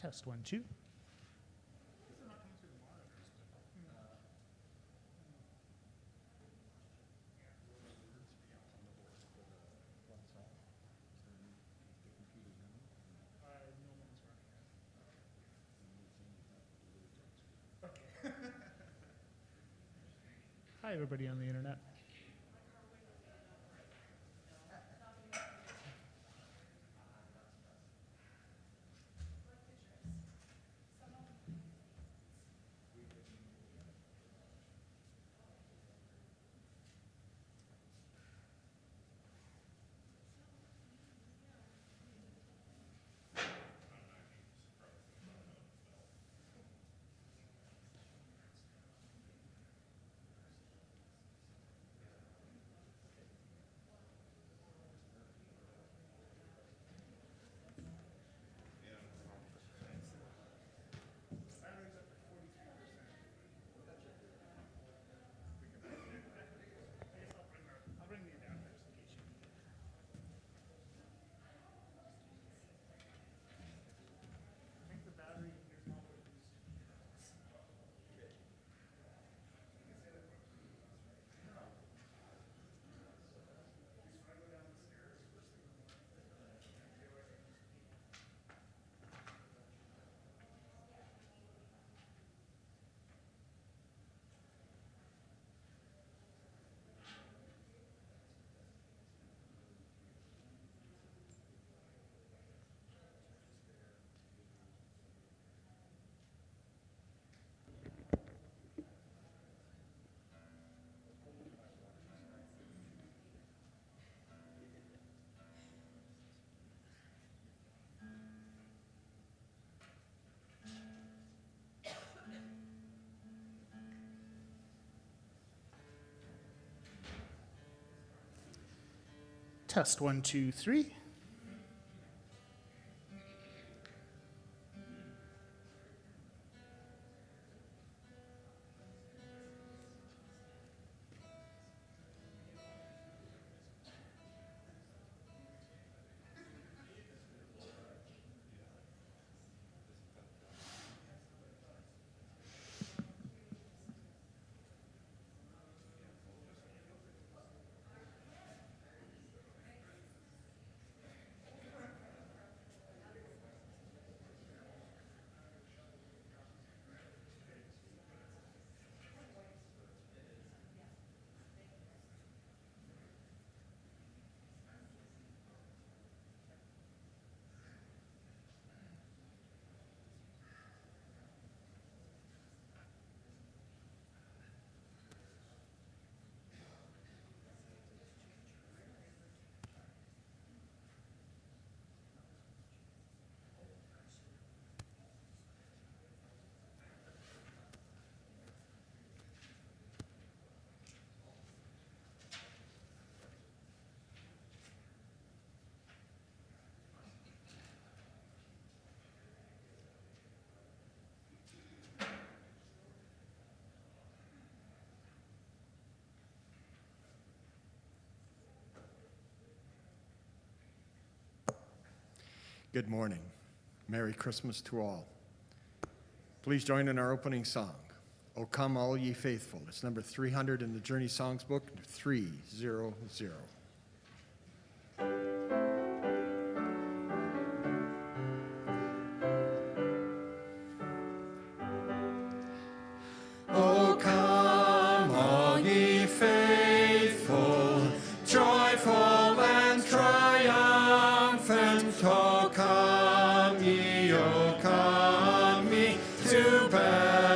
Test 1, 2. Hi, everybody on the internet. Test 1, 2, 3. Good morning. Merry Christmas to all. Please join in our opening song, O Come All Ye Faithful. It's number 300 in the Journey Songs book, 300. O come all ye faithful, joyful and triumphant, O come ye to Bethlehem.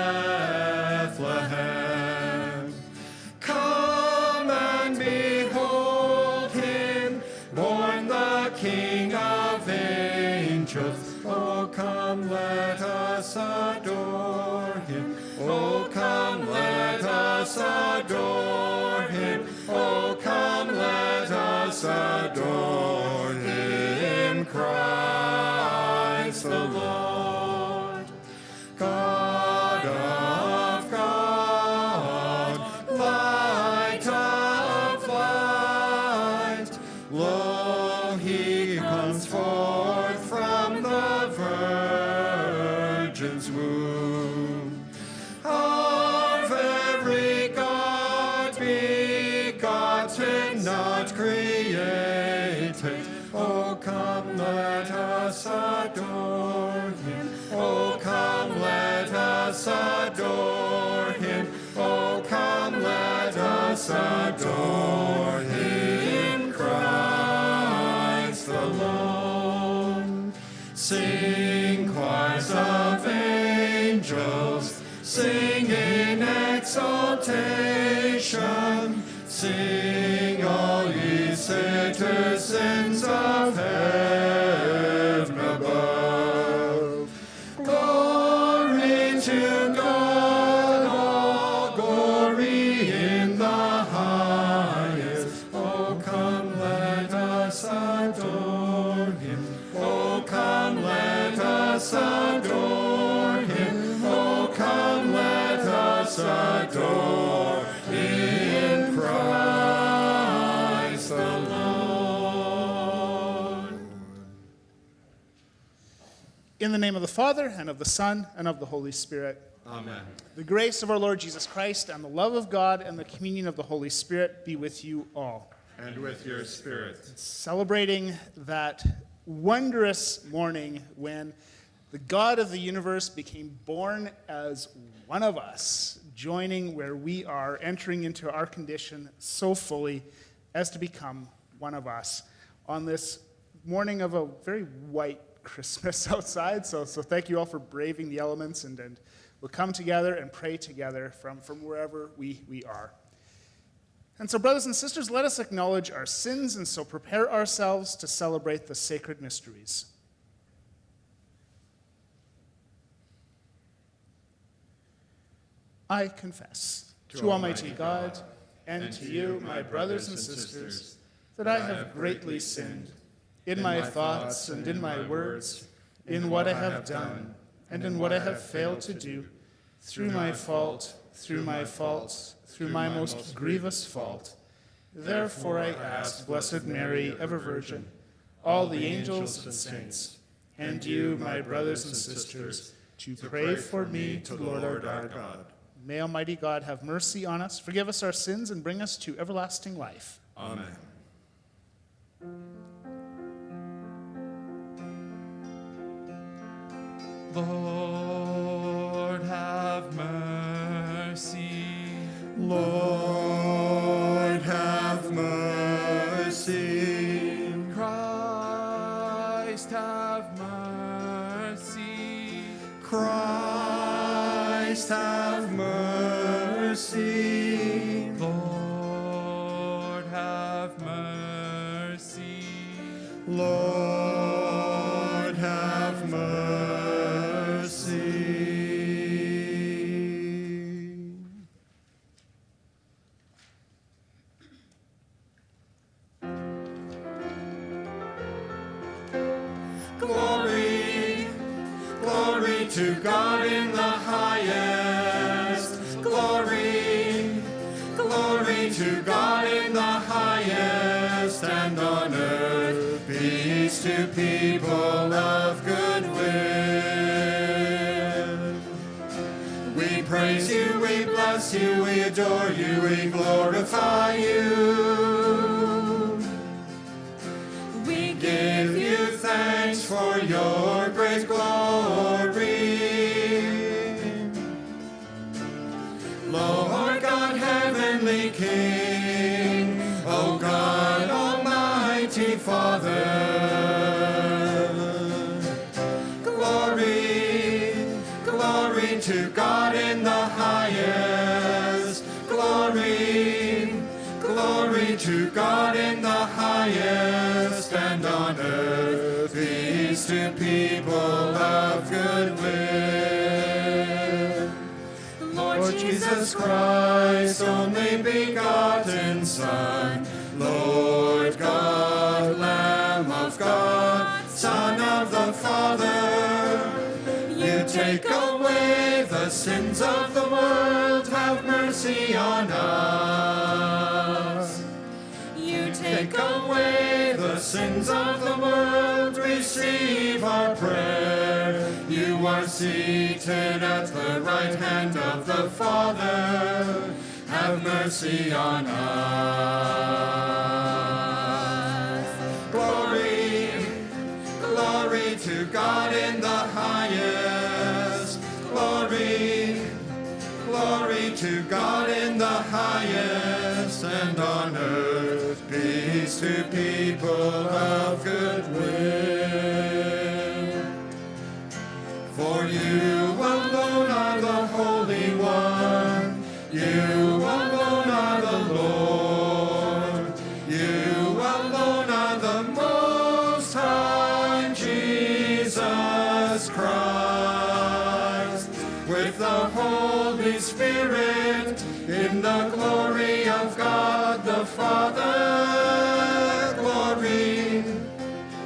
Come and behold him, born the King of angels. O come, let us adore him. O come, let us adore him. O come, let us adore him, Christ the Lord. God of God, light of light, lo, he comes forth from the exalted. Oh, come, let us adore him. Oh, come, let us adore him. Oh, come, let us adore him, Christ the Lord. Sing, choirs of angels, sing in exaltation. Sing, all ye citizens of heaven above. Glory to God, all glory in the highest. Oh, come, let us adore him. Oh, come, let us adore him. Oh, come, let us adore in Christ the Lord. In the name of the Father, and of the Son, and of the Holy Spirit. Amen. The grace of our Lord Jesus Christ, and the love of God, and the communion of the Holy Spirit be with you all. And with your spirit. Celebrating that wondrous morning when the God of the universe became born as one of us, joining where we are, entering into our condition so fully as to become one of us on this morning of a very white Christmas outside. So thank you all for braving the elements, and we'll come together and pray together from wherever we are. And so, brothers and sisters, let us acknowledge our sins and so prepare ourselves to celebrate the sacred mysteries. I confess to Almighty God and to you, my brothers and sisters, that I have greatly sinned in my thoughts and in my words, in what I have done and in what I have failed to do, through my fault, through my most grievous fault. Therefore I ask, Blessed Mary, ever Virgin, all the angels and saints, and you, my brothers and sisters, to pray for me to the Lord our God. May Almighty God have mercy on us, forgive us our sins, and bring us to everlasting life. Amen. Lord, have mercy. Lord, have mercy. Christ, have mercy. Christ, have mercy. Lord, have mercy. Lord, have mercy. Glory, glory to God in the highest. Glory, glory to God in the highest, and on earth peace to people of good will. We praise you, we bless you, we adore you, we glorify you. We give you thanks for your great glory. Lord God, heavenly King, O God, almighty Father. Glory, glory to God in the highest. Glory, glory to God in the highest, and on earth peace to people of good will. Lord Jesus Christ, only begotten Son, Lord God, Lamb of God, Son of the Father, you take away the sins of the world, have mercy on us. You take away the sins of the world, receive our prayer. You are seated at the right hand of the Father, have mercy on us. Glory people of good will. For you alone are the Holy One, you alone are the Lord, you alone are the Most High, Jesus Christ, with the Holy Spirit, in the glory of God the Father. Glory,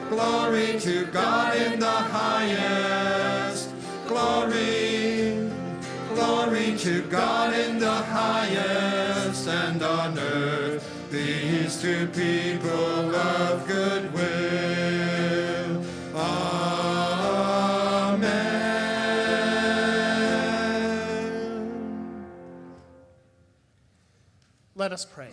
glory to God in the highest. Glory, glory to God in the highest, and on earth peace to people of good will. Amen. Let us pray.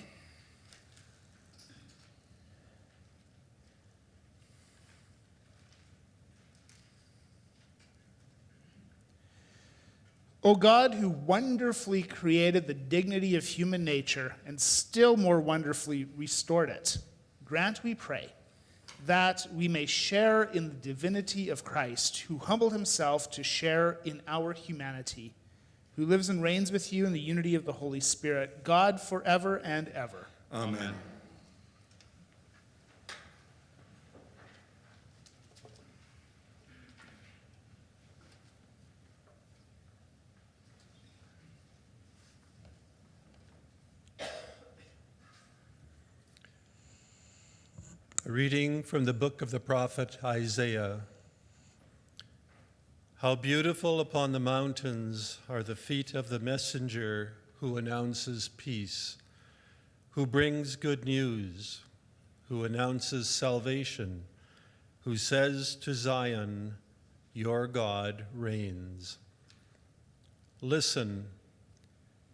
O God, who wonderfully created the dignity of human nature and still more wonderfully restored it, grant, we pray, that we may share in the divinity of Christ, who humbled himself to share in our humanity, who lives and reigns with you in the unity of the Holy Spirit, God forever and ever. Amen. A reading from the book of the prophet Isaiah. How beautiful upon the mountains are the feet of the messenger who announces peace, who brings good news, who announces salvation, who says to Zion, your God reigns. Listen,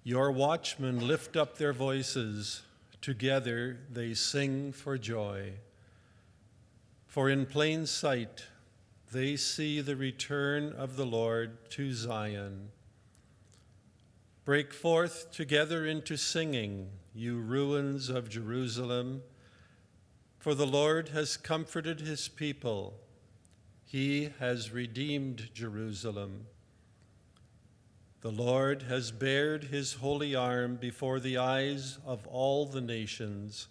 your watchmen lift up their voices, together they sing for joy. For in plain sight they see the return of the Lord to Zion. Break forth together into singing, you ruins of Jerusalem, for the Lord has comforted his people. He has redeemed Jerusalem. The Lord has bared his holy arm before the eyes of all the nations,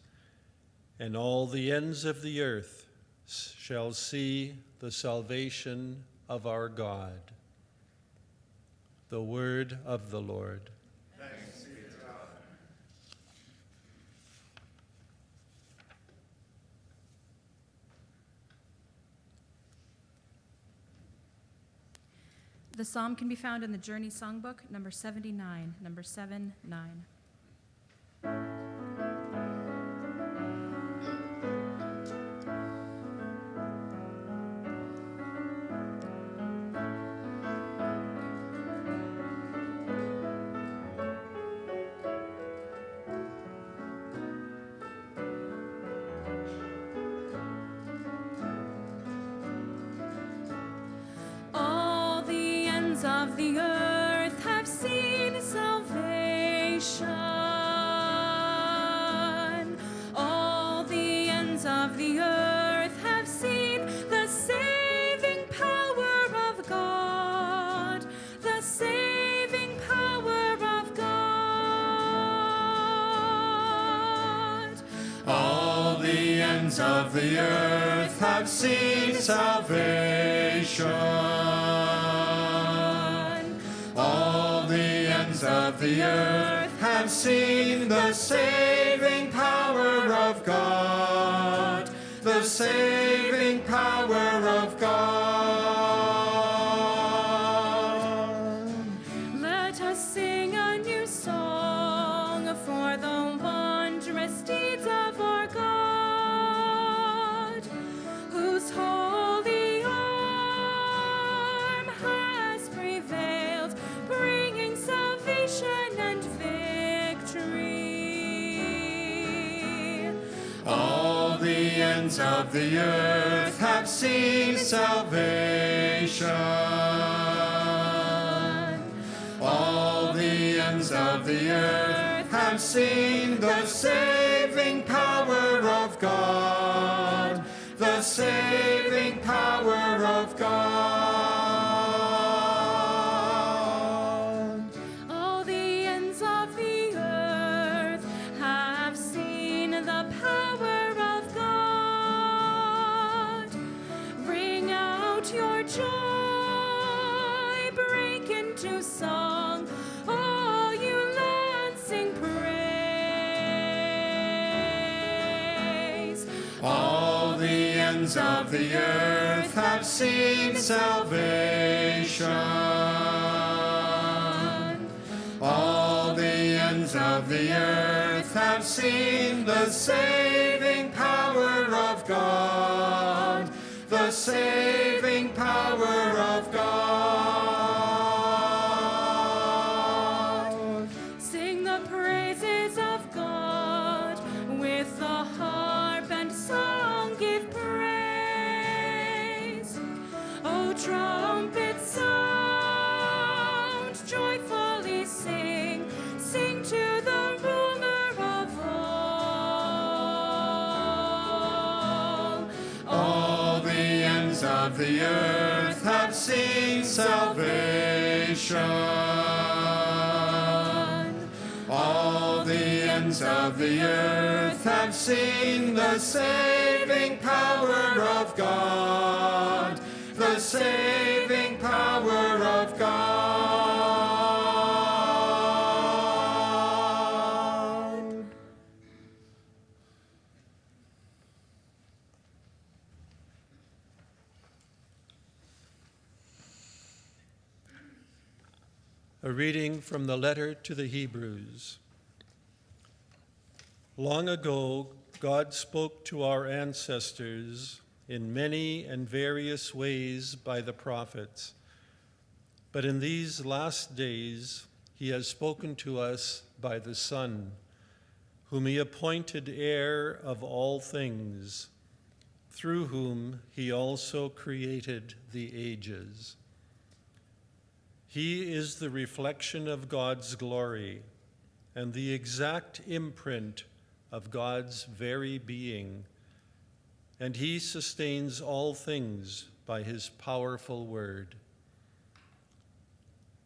and all the ends of the earth shall see the salvation of our God. The word of the Lord. Thanks be to God. The psalm can be found in the Journey Songbook, number 79, number 79. Of the earth have seen salvation. All the ends of the earth have seen the saving power of God. The saving power of God. All the ends of the earth have seen salvation. Of the earth have seen the saving power of God, the saving power of God. Let us sing a new song for the wondrous deeds of our God, whose holy arm has prevailed, bringing salvation and victory. All the ends of the earth have seen salvation. All the ends of the earth have seen the saving power of God. saving power of God. All the ends of the earth have seen the power of God. Ring out your joy, break into song, all you lands sing praise. All the ends of the earth have seen salvation. All the ends of the earth have seen the saving power of God. The saving power of God. Sing the praises of God with the harp and song, give praise. Oh, trumpet sound, joyfully sing, sing to the ruler of all. All the ends of the earth have seen salvation. All the ends of the earth have seen the saving power of God. The saving power of God. A reading from the letter to the Hebrews. Long ago, God spoke to our ancestors in many and various ways by the prophets. But in these last days, he has spoken to us by the Son, whom he appointed heir of all things, through whom he also created the ages. He is the reflection of God's glory and the exact imprint of God's very being, and he sustains all things by his powerful word.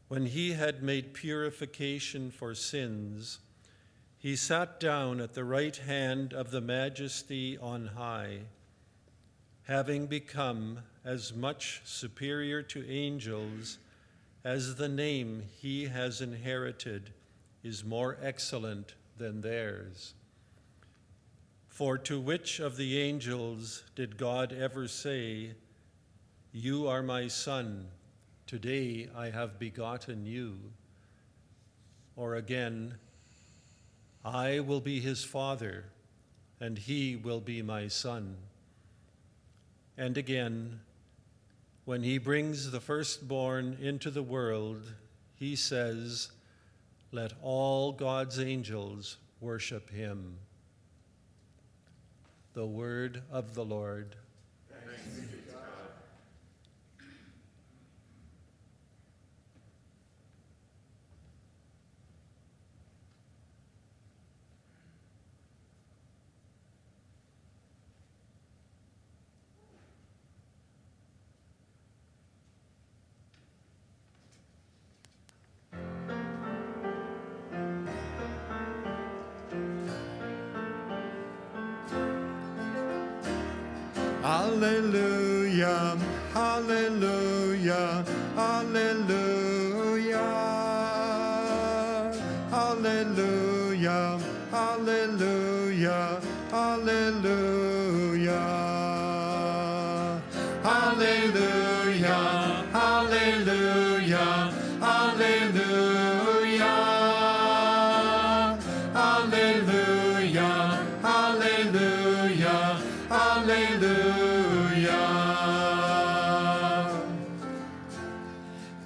When he had made purification for sins, he sat down at the right hand of the Majesty on high, having become as much superior to angels as the name he has inherited is more excellent than theirs. For to which of the angels did God ever say, "You are my son, today I have begotten you"? Or again, "I will be his father, and he will be my son"? And again, when he brings the firstborn into the world, he says, "Let all God's angels worship him." The word of the Lord. Thanks be to God. Hallelujah, hallelujah, hallelujah, hallelujah, hallelujah, hallelujah, hallelujah, hallelujah, hallelujah, hallelujah, hallelujah, hallelujah.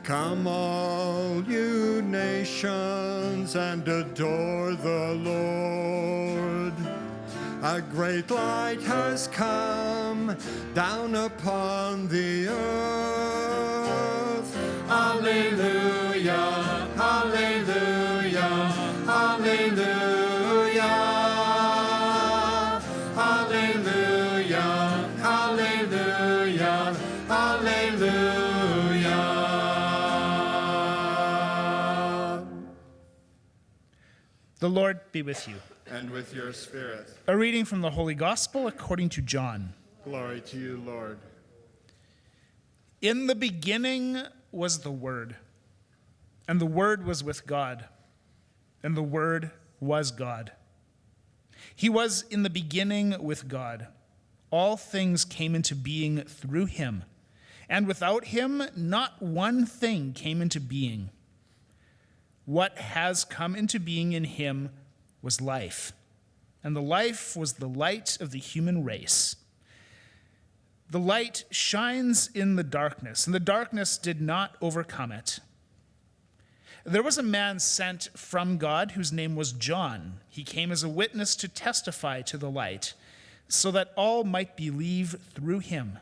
Come all you nations and adore the Lord. A great light has come down upon the earth. Hallelujah, hallelujah, hallelujah, hallelujah, hallelujah. The Lord be with you. And with your spirit. A reading from the Holy Gospel according to John. Glory to you, Lord. In the beginning was the Word, and the Word was with God, and the Word was God. He was in the beginning with God. All things came into being through him, and without him not one thing came into being. What has come into being in him was life, and the life was the light of the human race. The light shines in the darkness, and the darkness did not overcome it. There was a man sent from God whose name was John. He came as a witness to testify to the light, so that all might believe through him.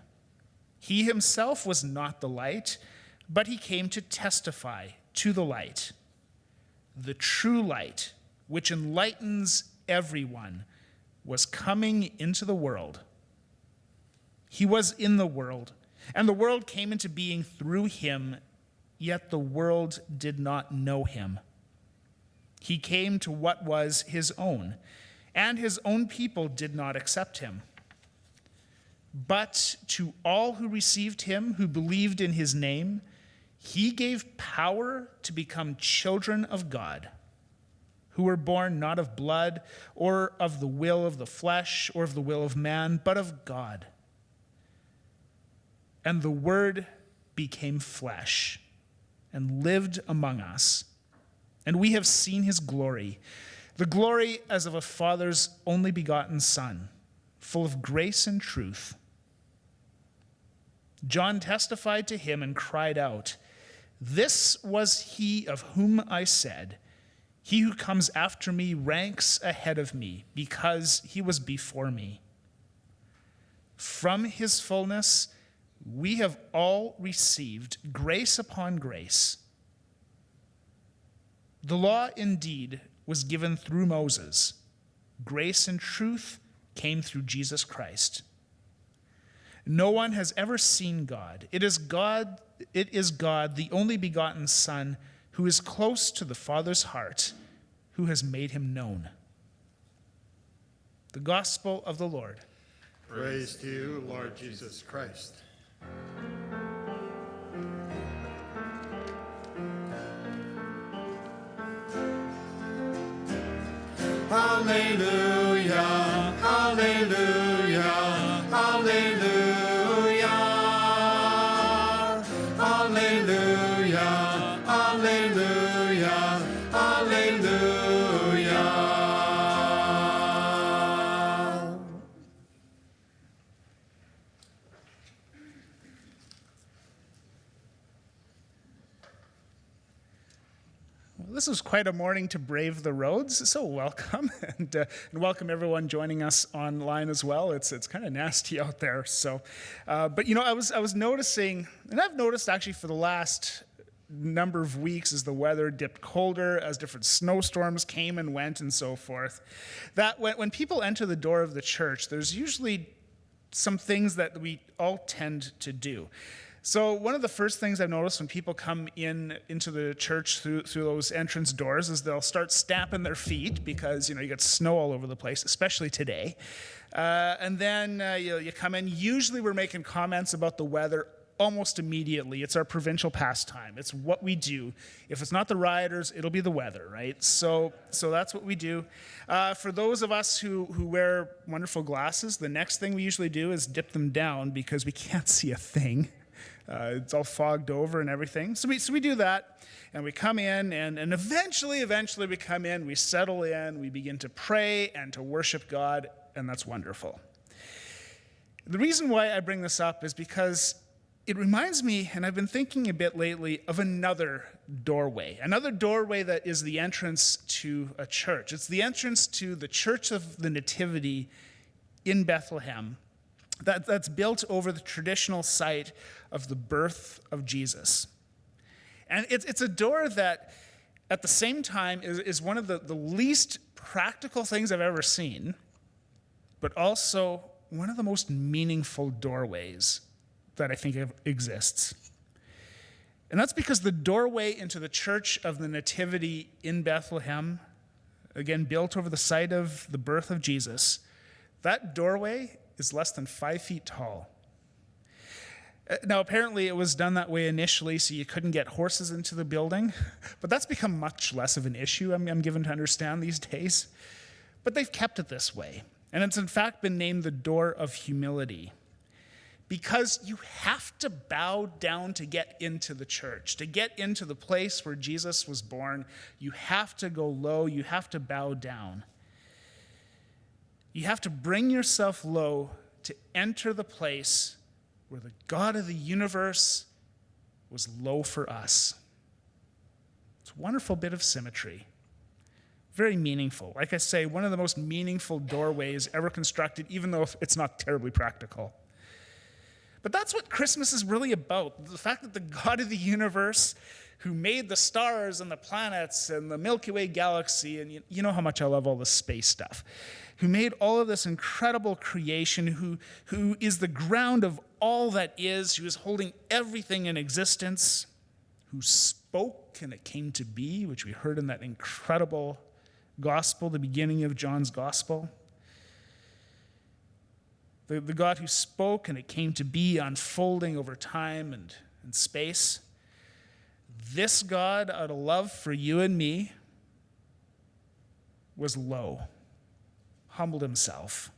He himself was not the light, but he came to testify to the light. The true light, which enlightens everyone, was coming into the world. He was in the world, and the world came into being through him, yet the world did not know him. He came to what was his own, and his own people did not accept him. But to all who received him, who believed in his name, he gave power to become children of God, who were born not of blood, or of the will of the flesh, or of the will of man, but of God. And the Word became flesh and lived among us, and we have seen his glory, the glory as of a Father's only begotten Son, full of grace and truth. John testified to him and cried out, "This was he of whom I said, 'He who comes after me ranks ahead of me, because he was before me.' From his fullness we have all received grace upon grace. The law indeed was given through Moses. Grace and truth came through Jesus Christ. No one has ever seen God. It is God, the only begotten Son, who is close to the Father's heart, who has made him known." The Gospel of the Lord. Praise to you, Lord Jesus Christ. Hallelujah, hallelujah, hallelujah, hallelujah, hallelujah, hallelujah. This is quite a morning to brave the roads, so welcome, and welcome everyone joining us online as well. It's kind of nasty out there, so. But you know, I was noticing, and I've noticed actually for the last number of weeks as the weather dipped colder, as different snowstorms came and went and so forth, that when people enter the door of the church, there's usually some things that we all tend to do. So one of the first things I've noticed when people come into the church through those entrance doors is they'll start stamping their feet because, you know, you got snow all over the place, especially today. And then you come in. Usually we're making comments about the weather almost immediately. It's our provincial pastime. It's what we do. If it's not the rioters, it'll be the weather, right? So that's what we do. For those of us who wear wonderful glasses, the next thing we usually do is dip them down because we can't see a thing. It's all fogged over and everything. So we do that, and we come in, and eventually we come in, we settle in, we begin to pray and to worship God, and that's wonderful. The reason why I bring this up is because it reminds me, and I've been thinking a bit lately, of another doorway that is the entrance to a church. It's the entrance to the Church of the Nativity in Bethlehem. That's built over the traditional site of the birth of Jesus. And it's a door that, at the same time, is one of the least practical things I've ever seen, but also one of the most meaningful doorways that I think exists. And that's because the doorway into the Church of the Nativity in Bethlehem, again, built over the site of the birth of Jesus, that doorway is less than 5 feet tall. Now, apparently it was done that way initially so you couldn't get horses into the building, but that's become much less of an issue, I'm given to understand these days. But they've kept it this way, and it's in fact been named the Door of Humility, because you have to bow down to get into the church. To get into the place where Jesus was born, you have to go low, you have to bow down. You have to bring yourself low to enter the place where the God of the universe was low for us. It's a wonderful bit of symmetry. Very meaningful. Like I say, one of the most meaningful doorways ever constructed, even though it's not terribly practical. But that's what Christmas is really about. The fact that the God of the universe, who made the stars and the planets and the Milky Way galaxy, and you know how much I love all this space stuff, who made all of this incredible creation, who is the ground of all that is, who is holding everything in existence, who spoke and it came to be, which we heard in that incredible gospel, the beginning of John's gospel. The God who spoke and it came to be, unfolding over time and space. This God, out of love for you and me, was low, humbled himself,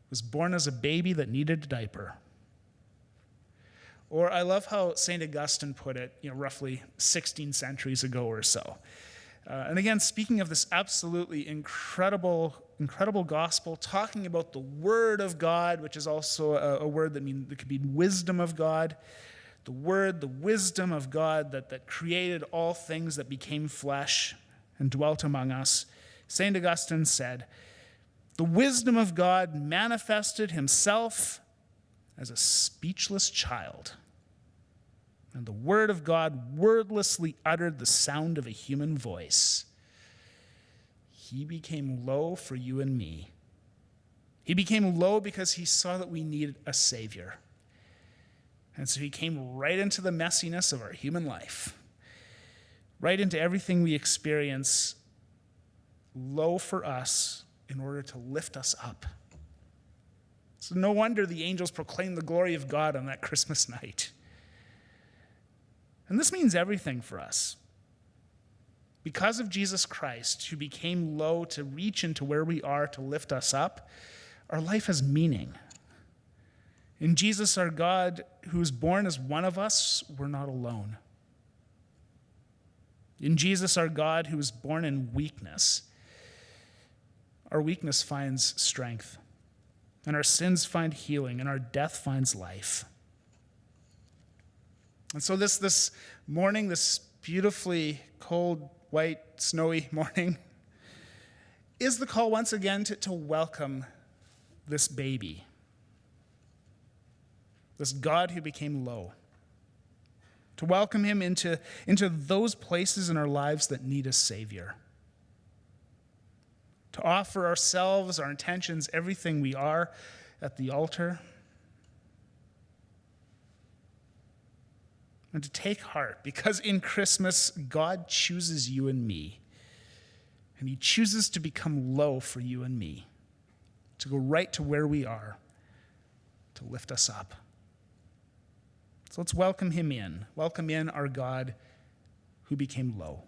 was born as a baby that needed a diaper. Or I love how St. Augustine put it, roughly 16 centuries ago or so. And again, speaking of this absolutely incredible gospel, talking about the Word of God, which is also a word that could be wisdom of God. The Word, the wisdom of God that created all things that became flesh and dwelt among us. St. Augustine said, "The wisdom of God manifested himself as a speechless child, and the Word of God wordlessly uttered the sound of a human voice. He became low for you and me. He became low because he saw that we needed a Savior. And so he came right into the messiness of our human life, right into everything we experience, low for us in order to lift us up. So no wonder the angels proclaimed the glory of God on that Christmas night. And this means everything for us. Because of Jesus Christ, who became low to reach into where we are to lift us up, our life has meaning. In Jesus, our God, who is born as one of us, we're not alone. In Jesus, our God, who is born in weakness, our weakness finds strength, and our sins find healing, and our death finds life. And so this morning, this beautifully cold, white, snowy morning, is the call once again to welcome this baby, this God who became low, to welcome him into those places in our lives that need a Savior, to offer ourselves, our intentions, everything we are at the altar, and to take heart, because in Christmas, God chooses you and me, and he chooses to become low for you and me, to go right to where we are, to lift us up. So let's welcome him in. Welcome in our God who became low.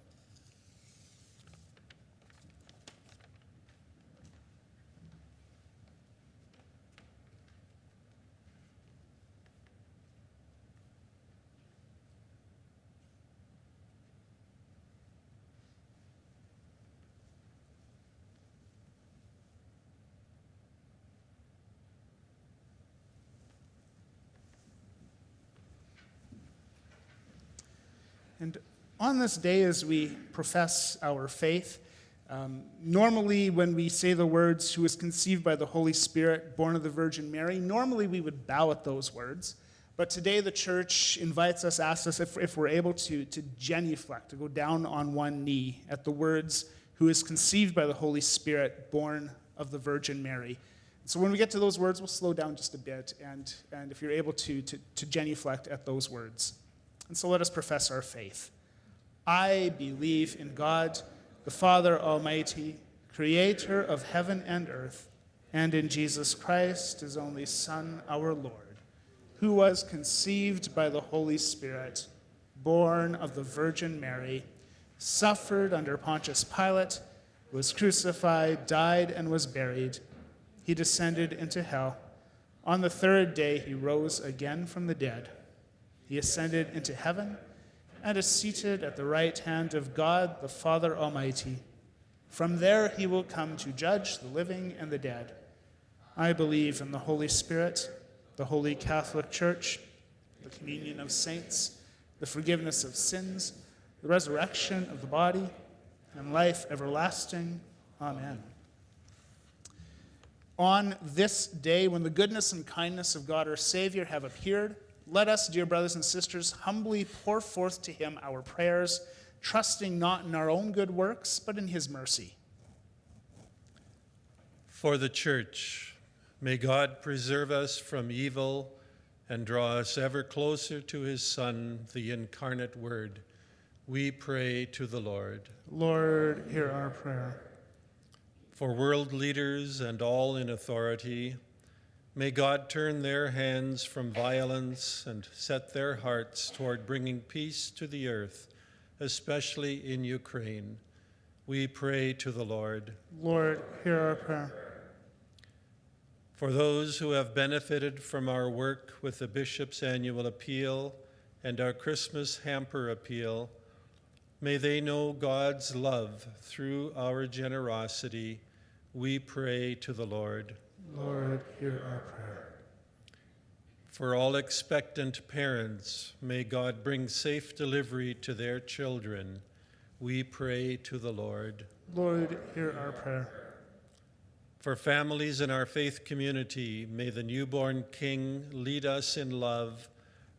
And on this day, as we profess our faith, normally when we say the words, "who was conceived by the Holy Spirit, born of the Virgin Mary," normally we would bow at those words. But today the church asks us if we're able to genuflect, to go down on one knee at the words, "who is conceived by the Holy Spirit, born of the Virgin Mary." So when we get to those words, we'll slow down just a bit, and if you're able to genuflect at those words. And so let us profess our faith. I believe in God, the Father Almighty, creator of heaven and earth, and in Jesus Christ, his only Son, our Lord, who was conceived by the Holy Spirit, born of the Virgin Mary, suffered under Pontius Pilate, was crucified, died, and was buried. He descended into hell. On the third day he rose again from the dead. He ascended into heaven and is seated at the right hand of God, the Father Almighty. From there he will come to judge the living and the dead. I believe in the Holy Spirit, the Holy Catholic Church, the communion of saints, the forgiveness of sins, the resurrection of the body, and life everlasting. Amen. On this day, when the goodness and kindness of God our Savior have appeared, let us, dear brothers and sisters, humbly pour forth to him our prayers, trusting not in our own good works, but in his mercy. For the Church, may God preserve us from evil and draw us ever closer to his Son, the incarnate Word. We pray to the Lord. Lord, hear our prayer. For world leaders and all in authority, may God turn their hands from violence and set their hearts toward bringing peace to the earth, especially in Ukraine. We pray to the Lord. Lord, hear our prayer. For those who have benefited from our work with the Bishop's Annual Appeal and our Christmas Hamper Appeal, may they know God's love through our generosity. We pray to the Lord. Lord, hear our prayer. For all expectant parents, may God bring safe delivery to their children. We pray to the Lord. Lord, hear our prayer. For families in our faith community, may the newborn King lead us in love,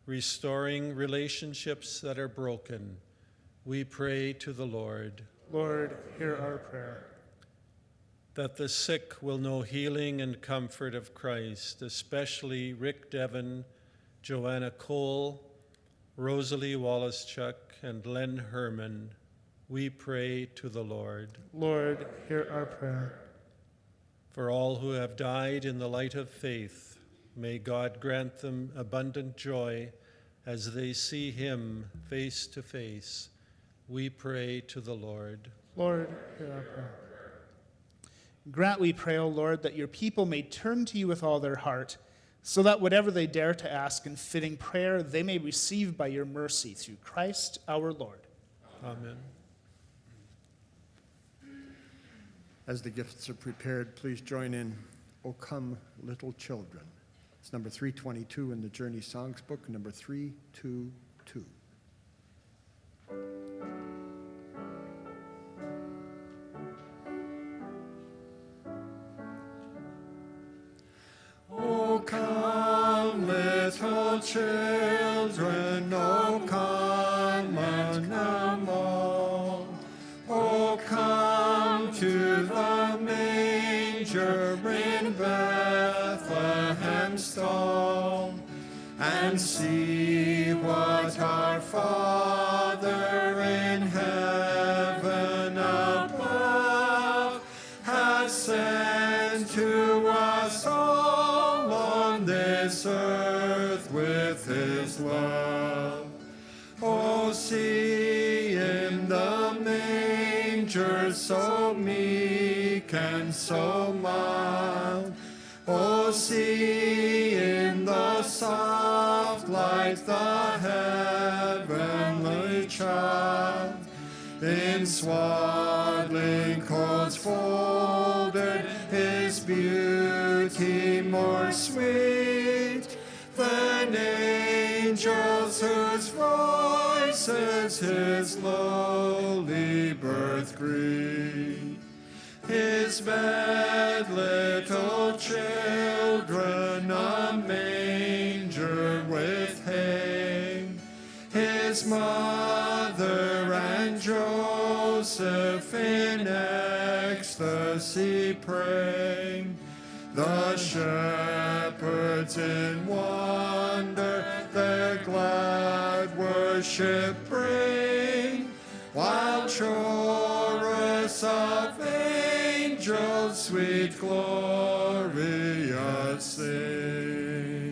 restoring relationships that are broken. We pray to the Lord. Lord, hear our prayer. That the sick will know healing and comfort of Christ, especially Rick Devon, Joanna Cole, Rosalie Wallace-Chuck, and Len Herman. We pray to the Lord. Lord, hear our prayer. For all who have died in the light of faith, may God grant them abundant joy as they see him face to face. We pray to the Lord. Lord, hear our prayer. Grant, we pray, O Lord, that your people may turn to you with all their heart, so that whatever they dare to ask in fitting prayer, they may receive by your mercy through Christ our Lord. Amen. As the gifts are prepared, please join in O Come, Little Children. It's number 322 in the Journey Songs book, number 322. O come, little children, O come and all. O come to the manger in Bethlehem's stall, and see what our Father in heaven above has sent to us all on this earth with his love. Oh, see in the manger so meek and so mild. Oh, see in the soft light the heavenly child, in swaddling clothes folded, his beauty more sweet than angels whose voices his lowly birth greet. His bed, little children, a manger with hay. His mother and Joseph in ecstasy praying. The shepherds in wonder their glad worship bring, while chorus chorus of angels, sweet Gloria sing.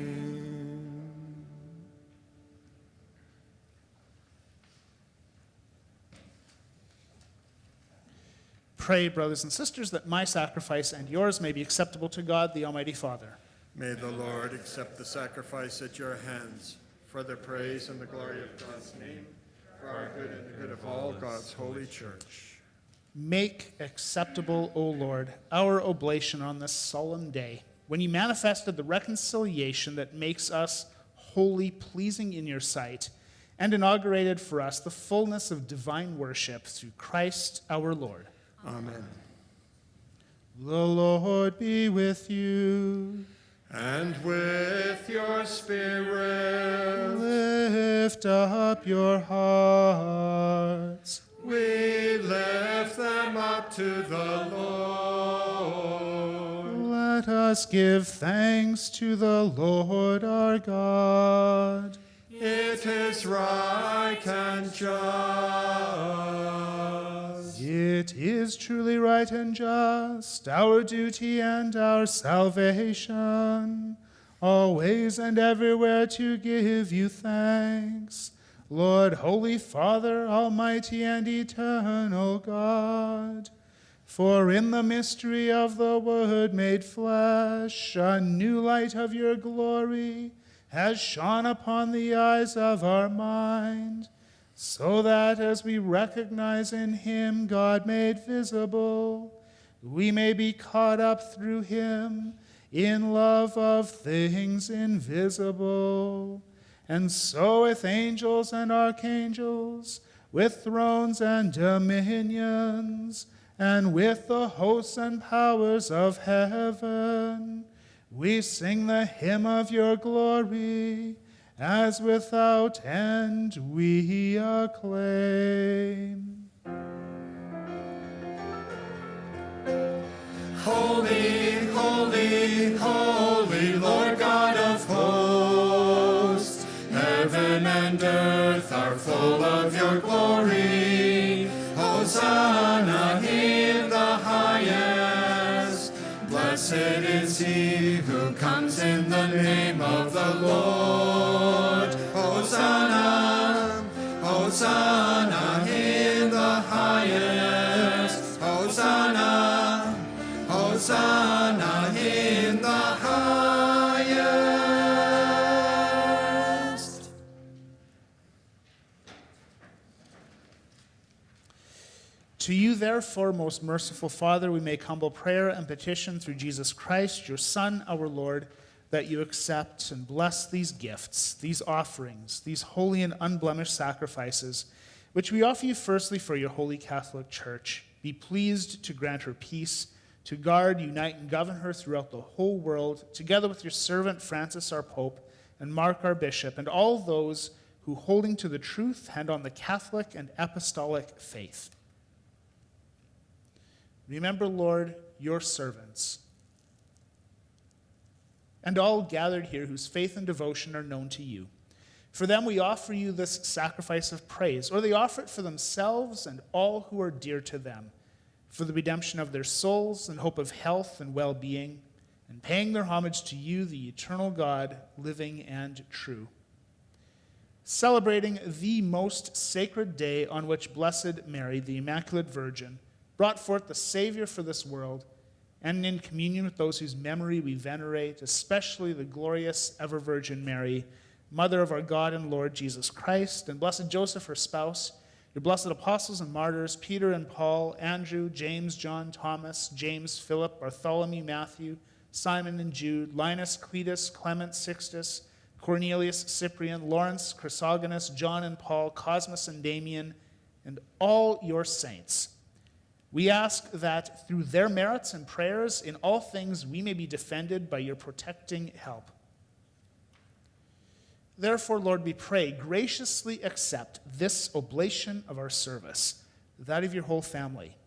Pray, brothers and sisters, that my sacrifice and yours may be acceptable to God, the Almighty Father. May the Lord accept the sacrifice at your hands for the praise and the glory of God's name, for our good and the good of all God's holy church. Make acceptable, O Lord, our oblation on this solemn day, when you manifested the reconciliation that makes us wholly pleasing in your sight, and inaugurated for us the fullness of divine worship through Christ our Lord. Amen. The Lord be with you. And with your spirit, Lift up your hearts. we lift them up to the Lord. Let us give thanks to the Lord our God. It is right and just. It is truly right and just, our duty and our salvation, always and everywhere to give you thanks, Lord, Holy Father, Almighty and eternal God. For in the mystery of the Word made flesh, a new light of your glory has shone upon the eyes of our mind, so that as we recognize in him God made visible, we may be caught up through him in love of things invisible. And so with angels and archangels, with thrones and dominions, and with the hosts and powers of heaven, we sing the hymn of your glory, as without end we acclaim. Holy, holy, holy, Lord God of hosts, heaven and earth are full of your glory. Hosanna in the highest. Blessed is he who comes in the name of the Lord. Hosanna, Hosanna in the highest. Hosanna, Hosanna in the highest. To you, therefore, most merciful Father, we make humble prayer and petition through Jesus Christ, your Son, our Lord, that you accept and bless these gifts, these offerings, these holy and unblemished sacrifices, which we offer you firstly for your holy Catholic Church. Be pleased to grant her peace, to guard, unite, and govern her throughout the whole world, together with your servant Francis, our Pope, and Mark, our Bishop, and all those who, holding to the truth, hand on the Catholic and Apostolic faith. Remember, Lord, your servants, and all gathered here whose faith and devotion are known to you. For them we offer you this sacrifice of praise, or they offer it for themselves and all who are dear to them, for the redemption of their souls and hope of health and well-being, and paying their homage to you, the eternal God, living and true. Celebrating the most sacred day on which Blessed Mary, the Immaculate Virgin, brought forth the Savior for this world, and in communion with those whose memory we venerate, especially the glorious ever-Virgin Mary, Mother of our God and Lord Jesus Christ, and Blessed Joseph, her spouse, your blessed apostles and martyrs, Peter and Paul, Andrew, James, John, Thomas, James, Philip, Bartholomew, Matthew, Simon and Jude, Linus, Cletus, Clement, Sixtus, Cornelius, Cyprian, Lawrence, Chrysogonus, John and Paul, Cosmas and Damian, and all your saints. We ask that through their merits and prayers, in all things we may be defended by your protecting help. Therefore, Lord, we pray, graciously accept this oblation of our service, that of your whole family.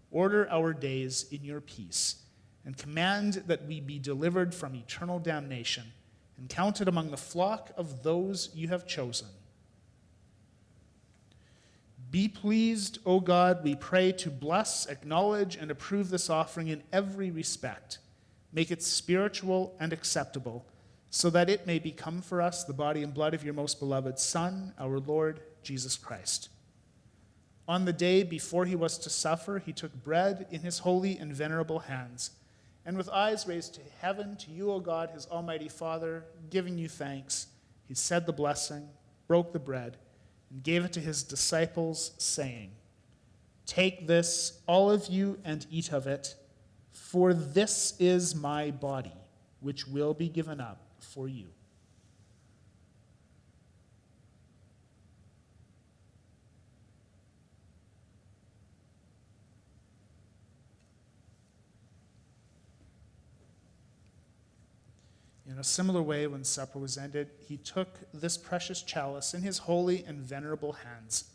Order our days in your peace, and command that we be delivered from eternal damnation and counted among the flock of those you have chosen. Be pleased, O God, we pray, to bless, acknowledge, and approve this offering in every respect. Make it spiritual and acceptable, so that it may become for us the body and blood of your most beloved Son, our Lord Jesus Christ. On the day before he was to suffer, he took bread in his holy and venerable hands, and with eyes raised to heaven, to you, O God, his almighty Father, giving you thanks, he said the blessing, broke the bread, and gave it to his disciples, saying, "Take this, all of you, and eat of it, for this is my body, which will be given up for you." In a similar way, when supper was ended, he took this precious chalice in his holy and venerable hands.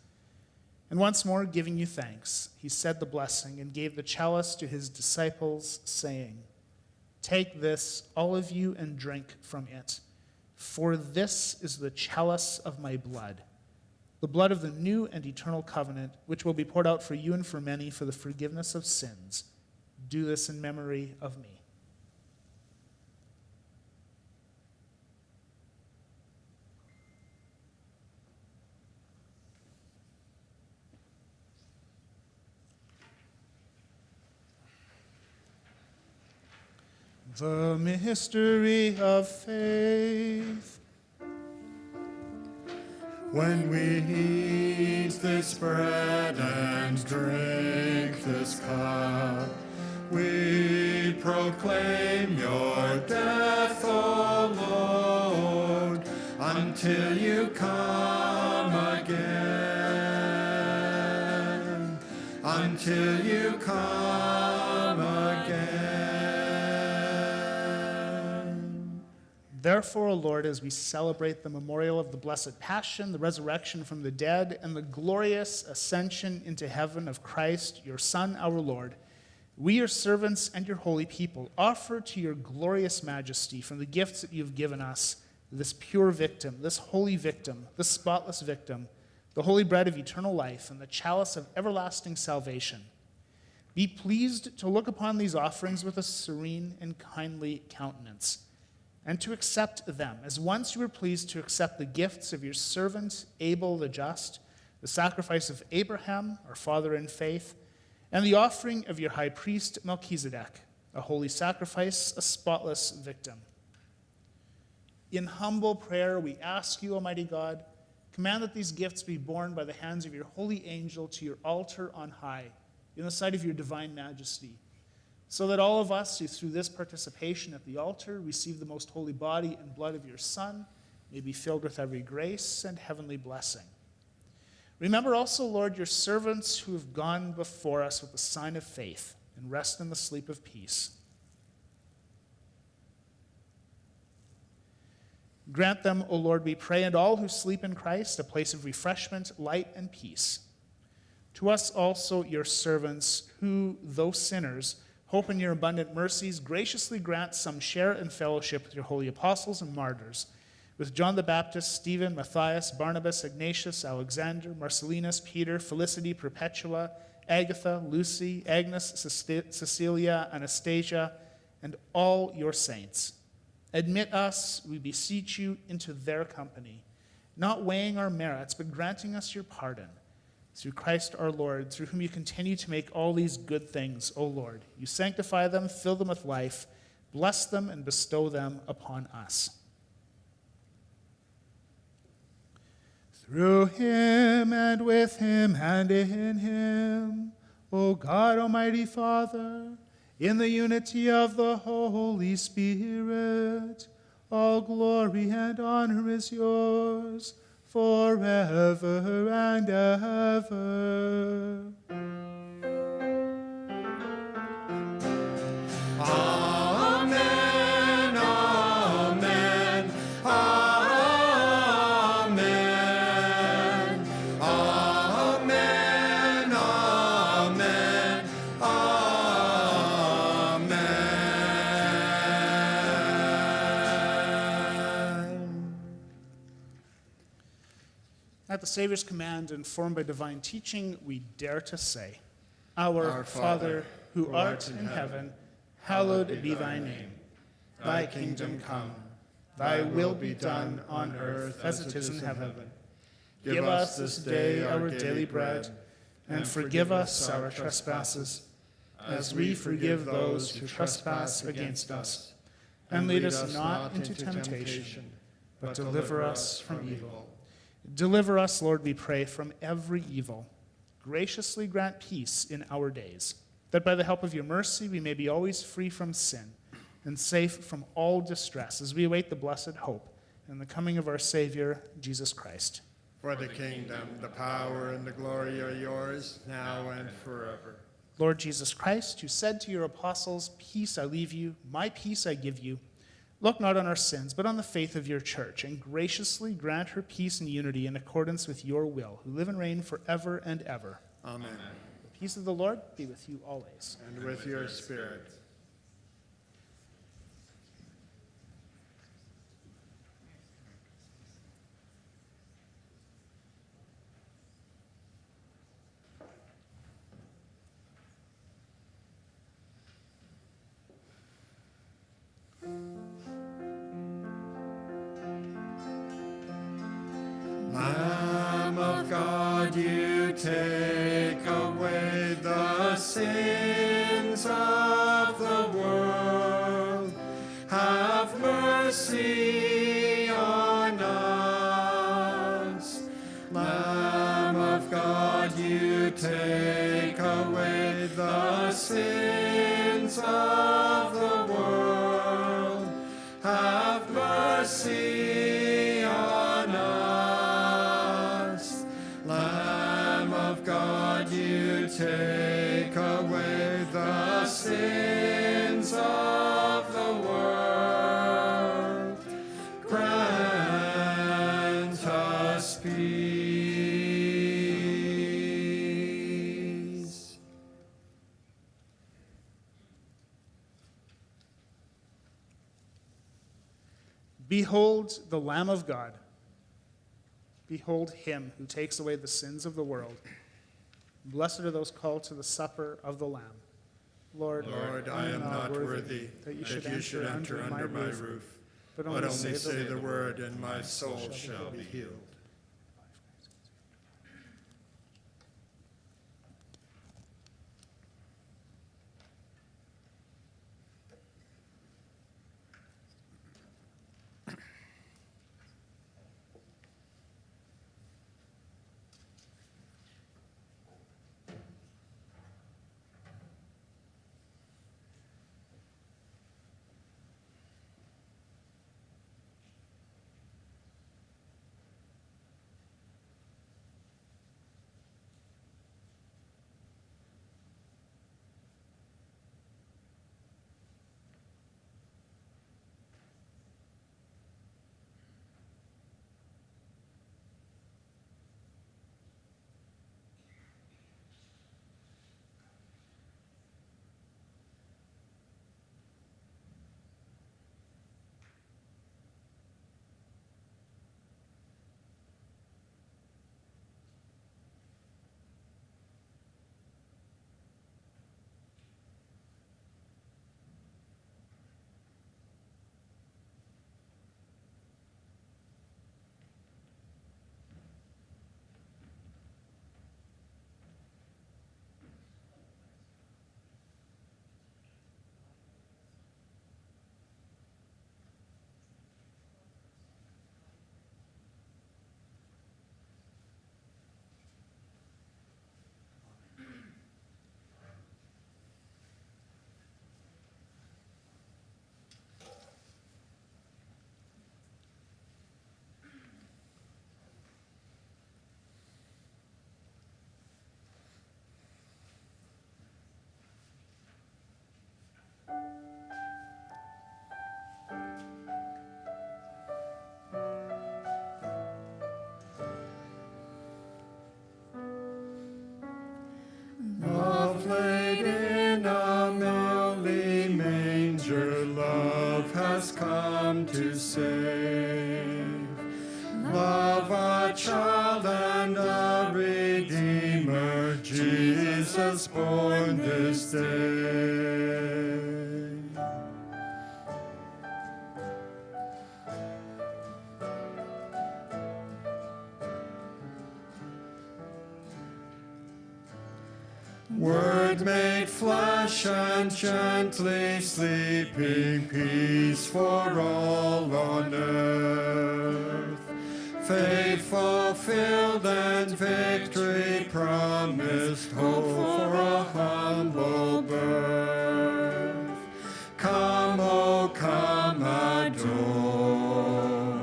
And once more, giving you thanks, he said the blessing and gave the chalice to his disciples, saying, "Take this, all of you, and drink from it, for this is the chalice of my blood, the blood of the new and eternal covenant, which will be poured out for you and for many for the forgiveness of sins. Do this in memory of me." The mystery of faith. When we eat this bread and drink this cup, we proclaim your death, O Lord, until you come again. Until you come again. Therefore, O Lord, as we celebrate the memorial of the blessed Passion, the resurrection from the dead, and the glorious ascension into heaven of Christ, your Son, our Lord, we, your servants and your holy people, offer to your glorious majesty from the gifts that you have given us this pure victim, this holy victim, this spotless victim, the holy bread of eternal life, and the chalice of everlasting salvation. Be pleased to look upon these offerings with a serene and kindly countenance, and to accept them, as once you were pleased to accept the gifts of your servant Abel the just, the sacrifice of Abraham, our father in faith, and the offering of your high priest Melchizedek, a holy sacrifice, a spotless victim. In humble prayer, we ask you, Almighty God, command that these gifts be borne by the hands of your holy angel to your altar on high, in the sight of your divine majesty, so that all of us who through this participation at the altar receive the most holy body and blood of your Son may be filled with every grace and heavenly blessing. Remember also, Lord, your servants who have gone before us with the sign of faith and rest in the sleep of peace. Grant them, O Lord, we pray, and all who sleep in Christ, a place of refreshment, light, and peace. To us also, your servants, who, though sinners, hope in your abundant mercies, graciously grant some share and fellowship with your holy apostles and martyrs, with John the Baptist, Stephen, Matthias, Barnabas, Ignatius, Alexander, Marcellinus, Peter, Felicity, Perpetua, Agatha, Lucy, Agnes, Cecilia, Anastasia, and all your saints. Admit us, we beseech you, into their company, not weighing our merits, but granting us your pardon. Through Christ our Lord, through whom you continue to make all these good things, O Lord. You sanctify them, fill them with life, bless them, and bestow them upon us. Through him, and with him, and in him, O God, Almighty Father, in the unity of the Holy Spirit, all glory and honor is yours, forever and ever. Amen, amen, amen, amen, amen, amen. At the Savior's command, informed by divine teaching, we dare to say, Our Father, who art in heaven, hallowed be thy name. Thy kingdom come, thy will be done on earth as it is in heaven. Give us this day our daily bread, and forgive us our trespasses, as we forgive those who trespass against us. And lead us not into temptation, but deliver us from evil. Deliver us, Lord, we pray, from every evil. Graciously grant peace in our days, that by the help of your mercy we may be always free from sin and safe from all distress as we await the blessed hope and the coming of our Savior, Jesus Christ. For the kingdom, the power, and the glory are yours, now and forever. Lord Jesus Christ, you said to your apostles, Peace I leave you, my peace I give you. Look not on our sins, but on the faith of your church, and graciously grant her peace and unity in accordance with your will, who live and reign forever and ever. Amen. The peace of the Lord be with you always. And with your spirit. Lamb of God, you take away the sins of the world. Have mercy on us. Lamb of God, you take away the sins of the world. Have mercy on us. Lamb of God, you take away the sins of the world. Grant us peace. Behold the Lamb of God. Behold him who takes away the sins of the world. Blessed are those called to the supper of the Lamb. Lord, I am not worthy that you should enter under my roof, but only say the word, and my soul shall be healed. Love laid in a lowly manger, love has come to save. Love a child was born this day. Word made flesh and gently sleeping, peace for all on earth. Faith fulfilled and victory promised, hope for a humble birth. Come, oh come, adore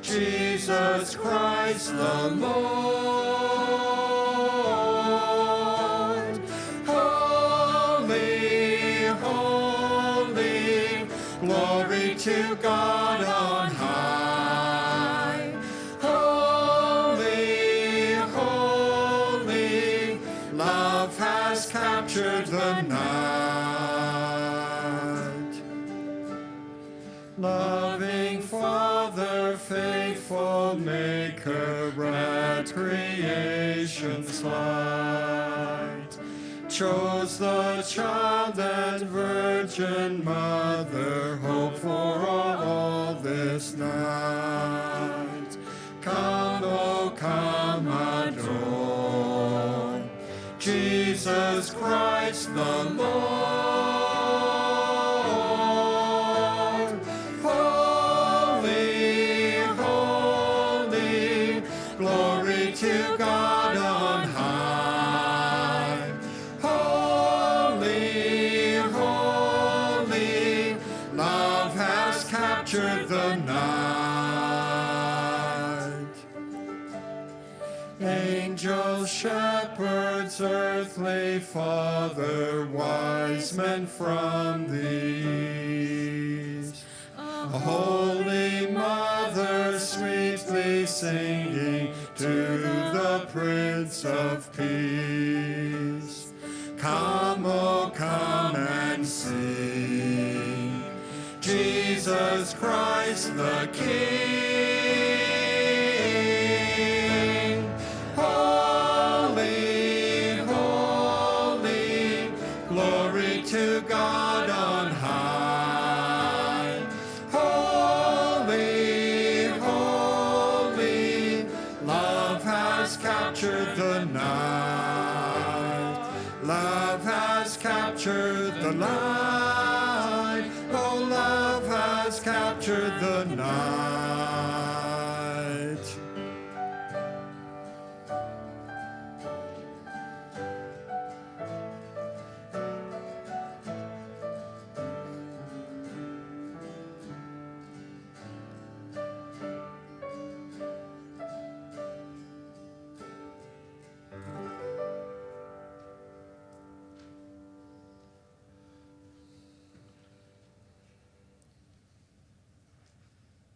Jesus Christ the Lord. Glory to God on high. Holy, holy, love has captured the night. Loving Father, faithful Maker, at creation's light, chose the child and virgin mother, hope for all this night. Come, oh come, adore Jesus Christ the Lord. Holy, holy, glory to God on high. Holy, holy, love has captured the night. Angels, shepherds, earthly Father, wise men from the east, a holy Mother sweetly singing to the Prince of Peace. Come, oh come and sing Jesus Christ the King. Holy, holy, glory to God on high. Holy, holy, love has captured the night. Love has captured the light. Oh, love has captured the night.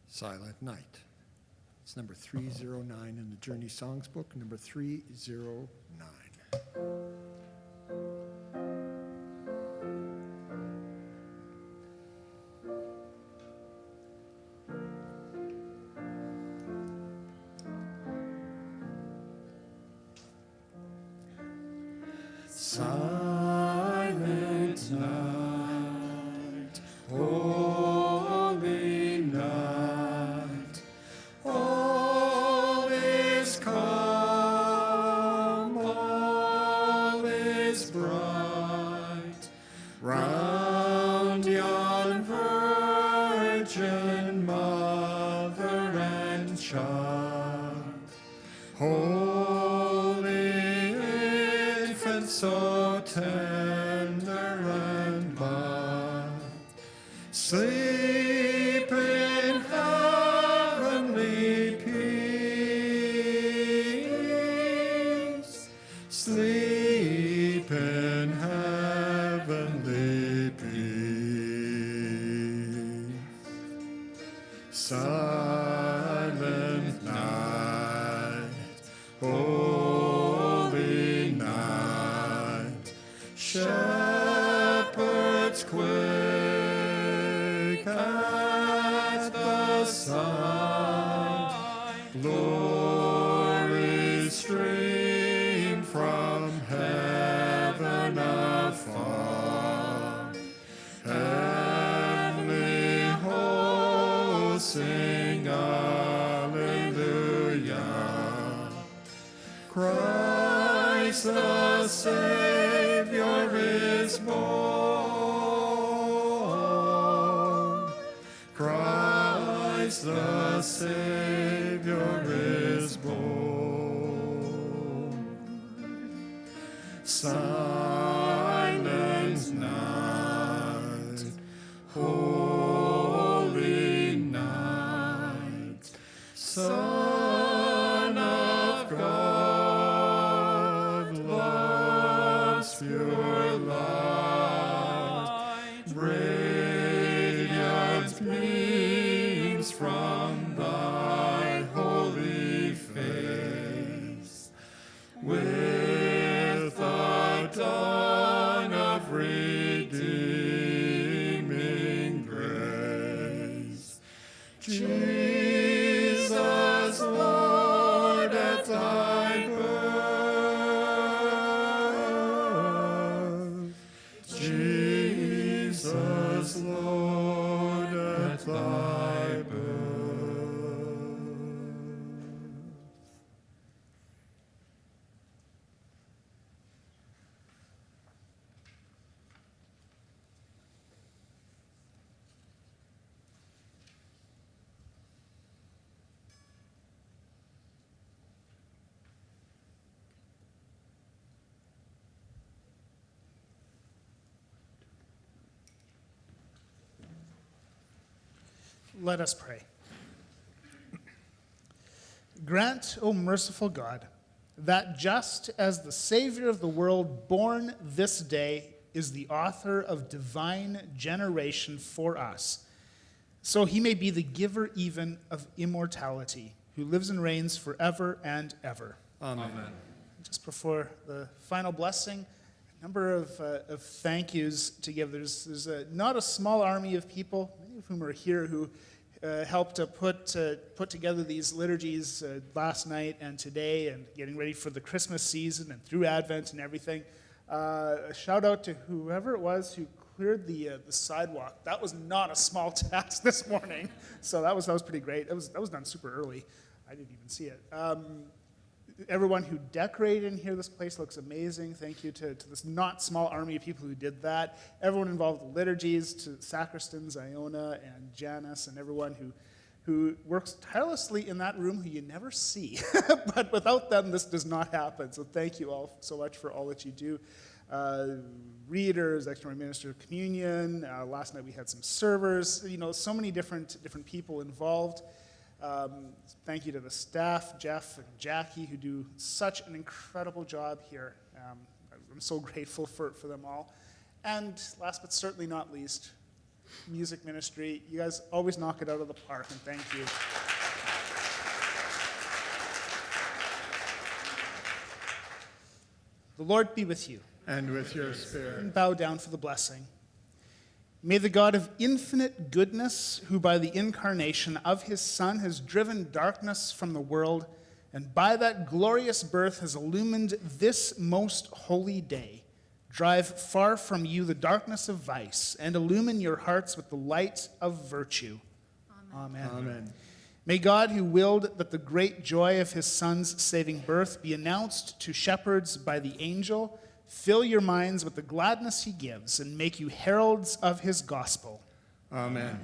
Silent Night. It's number 309 in the Journey Songs book, number 309. Silent night, holy night, all is calm, all is bright, round yon virgin mother and child, holy infant, so tender and mild, sleep in heavenly peace, sleep in heavenly peace. Silent night, holy night, shepherds quake at the sight, glory stream from heaven the Savior is born. Christ the Savior is born. Silent night, holy night, Son of God, love's pure light, radiant gleams from thy holy face, with the dawn of redeeming grace. Jesus, Lord, at thy birth. Jesus, Lord, at thy birth. Let us pray. Grant, O merciful God, that just as the Savior of the world born this day is the author of divine generation for us, so he may be the giver even of immortality, who lives and reigns forever and ever. Amen. Just before the final blessing, a number of thank yous to give. There's not a small army of people, many of whom are here, who helped to put together these liturgies last night and today, and getting ready for the Christmas season and through Advent and everything. A shout out to whoever it was who cleared the sidewalk. That was not a small task this morning, so that was pretty great. That was done super early. I didn't even see it. Everyone who decorated in here, this place looks amazing. Thank you to this not small army of people who did that. Everyone involved in the liturgies, to sacristans, Iona and Janice, and everyone who works tirelessly in that room who you never see. But without them, this does not happen. So thank you all so much for all that you do. Readers, extraordinary minister of communion. Last night we had some servers. So many different people involved. Thank you to the staff, Jeff and Jackie, who do such an incredible job here. I'm so grateful for them all. And last but certainly not least, music ministry. You guys always knock it out of the park, and thank you. The Lord be with you. And with your spirit. And bow down for the blessing. May the God of infinite goodness, who by the incarnation of his Son has driven darkness from the world, and by that glorious birth has illumined this most holy day, drive far from you the darkness of vice, and illumine your hearts with the light of virtue. Amen. Amen. May God, who willed that the great joy of his Son's saving birth be announced to shepherds by the angel, fill your minds with the gladness he gives, and make you heralds of his gospel. Amen.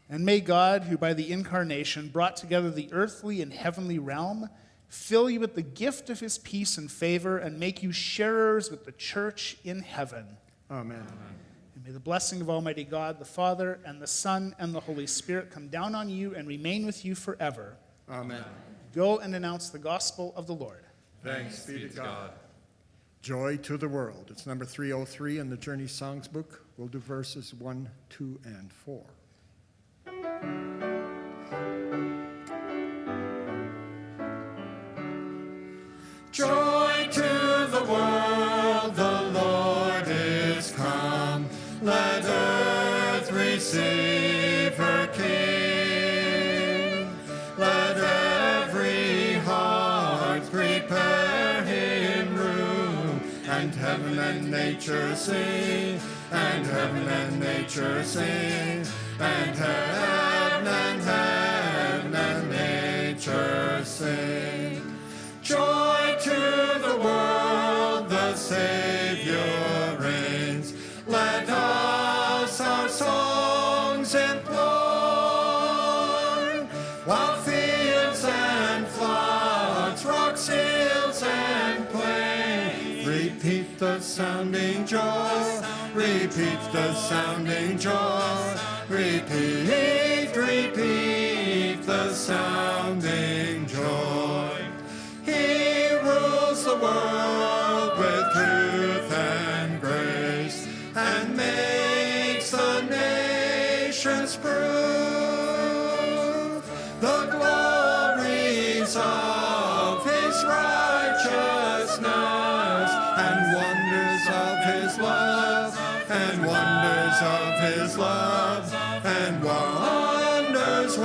And may God, who by the incarnation brought together the earthly and heavenly realm, fill you with the gift of his peace and favor, and make you sharers with the church in heaven. Amen. And may the blessing of Almighty God, the Father, and the Son, and the Holy Spirit come down on you and remain with you forever. Amen. Go and announce the gospel of the Lord. Thanks be to God. Joy to the world. It's number 303 in the Journey Songs book. We'll do verses 1, 2, and 4. Joy to the world, the Lord is come. Let earth receive her King. Let every heart prepare him room, and heaven and nature sing, and heaven and nature sing, and heaven and nature sing. Joy to the world, sounding joy. Repeat the sounding joy. Repeat, repeat the sounding joy. He rules the world with truth and grace, and makes the nations prove the glories of his righteousness, and wonders of his love, and wonders of his love, and wonders